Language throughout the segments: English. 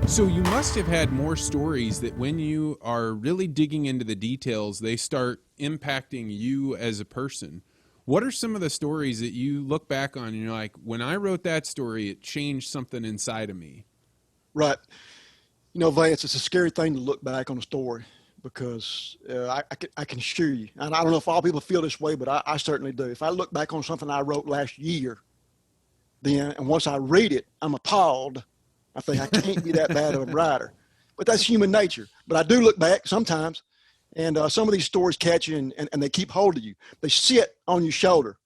So you must have had more stories that when you are really digging into the details, they start impacting you as a person. What are some of the stories that you look back on and you're like, when I wrote that story, it changed something inside of me? Right. You know, Vance, it's a scary thing to look back on a story because I can assure you, and I don't know if all people feel this way, but I certainly do. If I look back on something I wrote last year, then, and once I read it, I'm appalled. I think I can't be that bad of a writer. But that's human nature. But I do look back sometimes, and some of these stories catch you and they keep hold of you. They sit on your shoulder.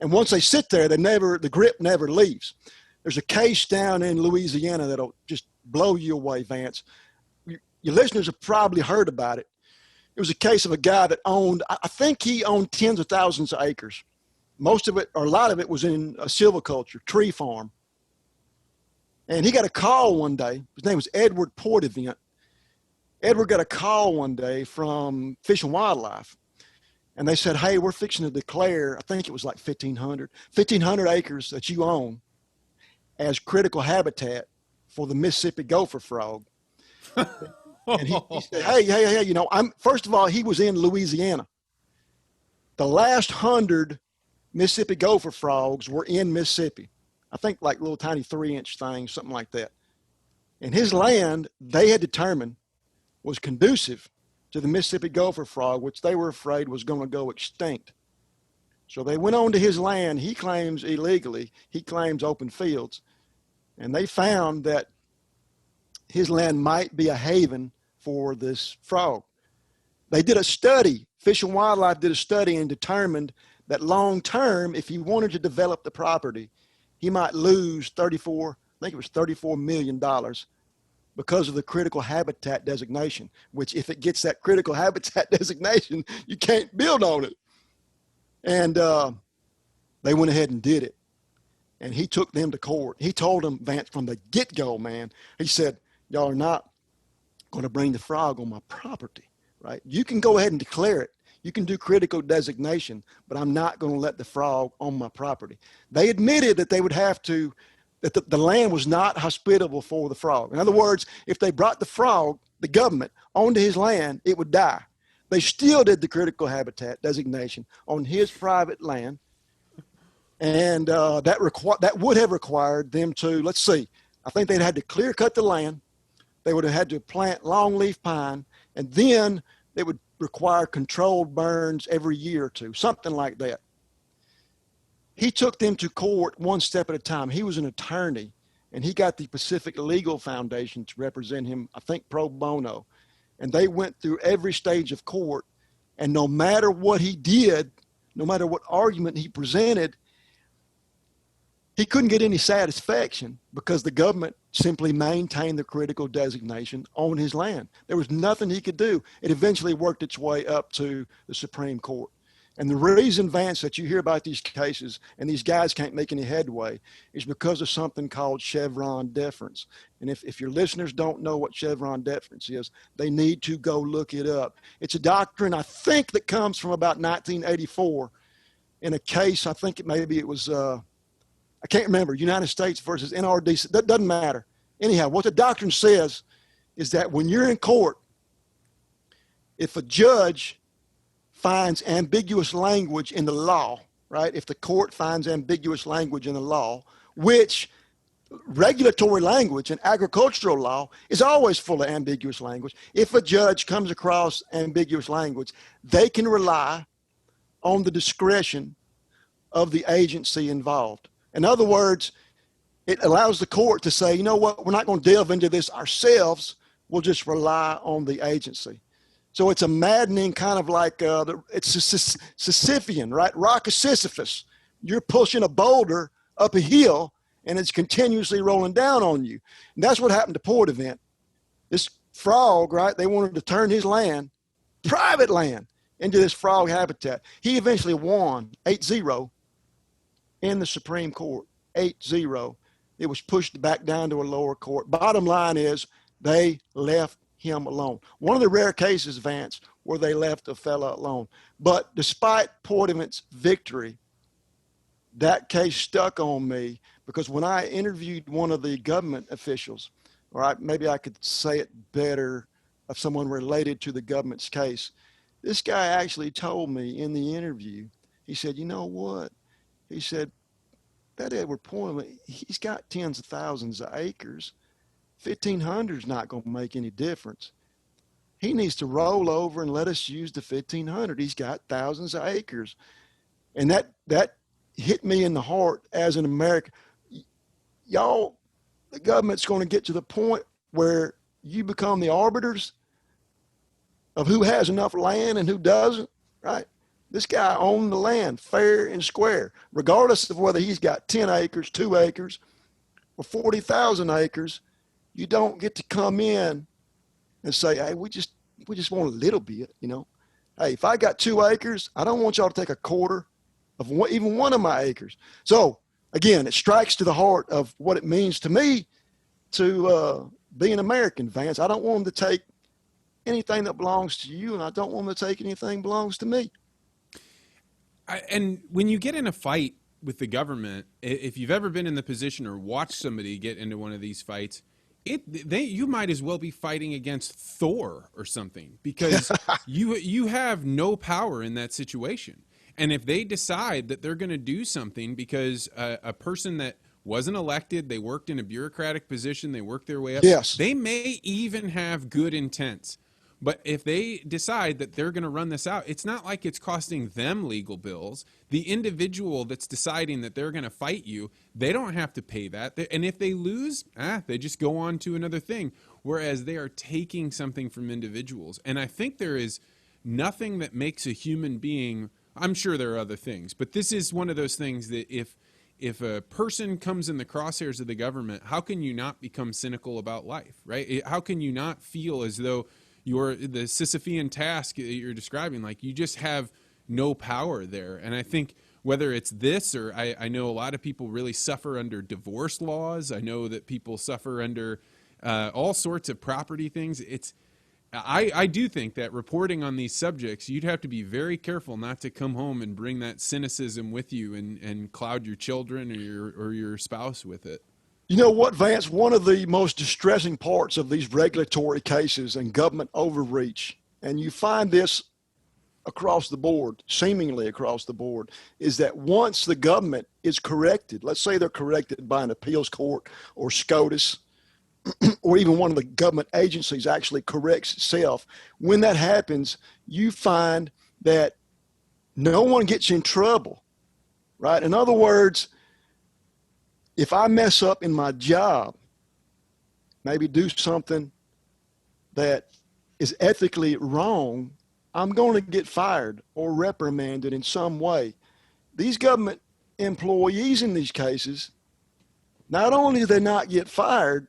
And once they sit there, the grip never leaves. There's a case down in Louisiana that'll just blow you away, Vance. Your listeners have probably heard about it. It was a case of a guy that owned, I think he owned tens of thousands of acres. Most of it, or a lot of it, was in a silviculture, tree farm. And he got a call one day. His name was Edward Poitevent. Edward got a call one day from Fish and Wildlife. And they said, hey, we're fixing to declare, I think it was like 1,500 acres that you own as critical habitat for the Mississippi Gopher Frog. And he said, hey, you know, first of all, he was in Louisiana. The last 100 Mississippi Gopher Frogs were in Mississippi. I think like little tiny 3-inch things, something like that. And his land, they had determined, was conducive to the Mississippi Gopher Frog, which they were afraid was going to go extinct. So they went on to his land. He claims illegally. He claims open fields. And they found that his land might be a haven for this frog. They did a study. Fish and Wildlife did a study and determined that long term, if he wanted to develop the property, he might lose $34 million because of the critical habitat designation, which if it gets that critical habitat designation, you can't build on it. And they went ahead and did it. And he took them to court. He told them, Vance, from the get-go, man, he said, y'all are not going to bring the frog on my property, right? You can go ahead and declare it. You can do critical designation, but I'm not going to let the frog on my property. They admitted that they would have to, that the land was not hospitable for the frog. In other words, if they brought the frog, the government, onto his land, it would die. They still did the critical habitat designation on his private land. And that would have required them to, let's see, I think they'd had to clear cut the land. They would have had to plant longleaf pine, and then they would require controlled burns every year or two, something like that. He took them to court one step at a time. He was an attorney, and he got the Pacific Legal Foundation to represent him, I think pro bono. And they went through every stage of court, and no matter what he did, no matter what argument he presented, he couldn't get any satisfaction because the government simply maintained the critical designation on his land. There was nothing he could do. It eventually worked its way up to the Supreme Court. And the reason, Vance, that you hear about these cases and these guys can't make any headway is because of something called Chevron deference. And if your listeners don't know what Chevron deference is, they need to go look it up. It's a doctrine, I think, that comes from about 1984 in a case, I think it was I can't remember, United States versus NRDC. That doesn't matter. Anyhow, what the doctrine says is that when you're in court, if a judge finds ambiguous language in the law, right? If the court finds ambiguous language in the law, which regulatory language and agricultural law is always full of ambiguous language. If a judge comes across ambiguous language, they can rely on the discretion of the agency involved. In other words, it allows the court to say, you know what, we're not going to delve into this ourselves. We'll just rely on the agency. So it's a maddening kind of like, it's a Sisyphean, right? Rock of Sisyphus. You're pushing a boulder up a hill and it's continuously rolling down on you. And that's what happened to Poitevent. This frog, right, they wanted to turn his land, private land, into this frog habitat. He eventually won 8-0 in the Supreme Court, 8-0. It was pushed back down to a lower court. Bottom line is they left him alone. One of the rare cases, Vance, where they left a fella alone. But despite Poitevent's victory, that case stuck on me because when I interviewed one of the government officials All right, maybe I could say it better of someone related to the government's case. This guy actually told me in the interview, he said, you know what? He said, that Edward Poitevent, he's got tens of thousands of acres. 1,500 is not going to make any difference. He needs to roll over and let us use the 1,500. He's got thousands of acres. And that hit me in the heart as an American. Y'all, the government's going to get to the point where you become the arbiters of who has enough land and who doesn't, right? This guy owned the land fair and square, regardless of whether he's got 10 acres, 2 acres, or 40,000 acres. You don't get to come in and say, hey, we just want a little bit, you know. Hey, if I got 2 acres, I don't want y'all to take a quarter of even one of my acres. So again, it strikes to the heart of what it means to me to be an American, Vance. I don't want them to take anything that belongs to you, and I don't want them to take anything that belongs to me. And when you get in a fight with the government, if you've ever been in the position or watched somebody get into one of these fights, you might as well be fighting against Thor or something, because you have no power in that situation. And if they decide that they're going to do something because a person that wasn't elected, they worked in a bureaucratic position, they worked their way up, yes, they may even have good intents. But if they decide that they're going to run this out, it's not like it's costing them legal bills. The individual that's deciding that they're going to fight you, they don't have to pay that. And if they lose, they just go on to another thing. Whereas they are taking something from individuals. And I think there is nothing that makes a human being, I'm sure there are other things, but this is one of those things that if a person comes in the crosshairs of the government, how can you not become cynical about life, right? How can you not feel as though the Sisyphean task that you're describing, like you just have no power there? And I think whether it's this, or I know a lot of people really suffer under divorce laws. I know that people suffer under all sorts of property things. I do think that reporting on these subjects, you'd have to be very careful not to come home and bring that cynicism with you and cloud your children or your spouse with it. You know what, Vance? One of the most distressing parts of these regulatory cases and government overreach, and you find this across the board, seemingly across the board, is that once the government is corrected, let's say they're corrected by an appeals court or SCOTUS, or even one of the government agencies actually corrects itself, when that happens, you find that no one gets in trouble, right? In other words, if I mess up in my job, maybe do something that is ethically wrong, I'm going to get fired or reprimanded in some way. These government employees in these cases, not only do they not get fired,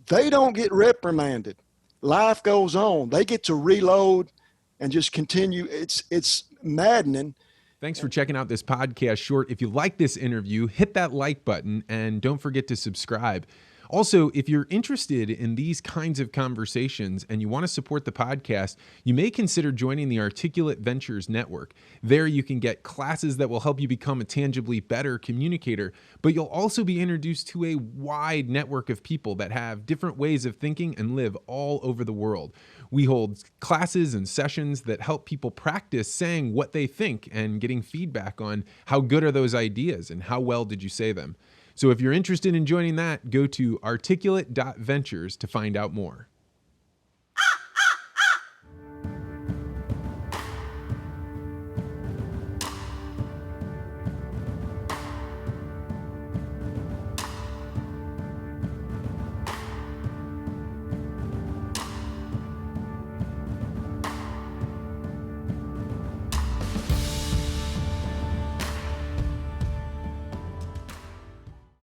they don't get reprimanded. Life goes on. They get to reload and just continue. It's maddening. Thanks for checking out this podcast short. If you like this interview, hit that like button and don't forget to subscribe. Also, if you're interested in these kinds of conversations and you want to support the podcast, you may consider joining the Articulate Ventures Network. There you can get classes that will help you become a tangibly better communicator, but you'll also be introduced to a wide network of people that have different ways of thinking and live all over the world. We hold classes and sessions that help people practice saying what they think and getting feedback on how good are those ideas and how well did you say them. So if you're interested in joining that, go to articulate.ventures to find out more.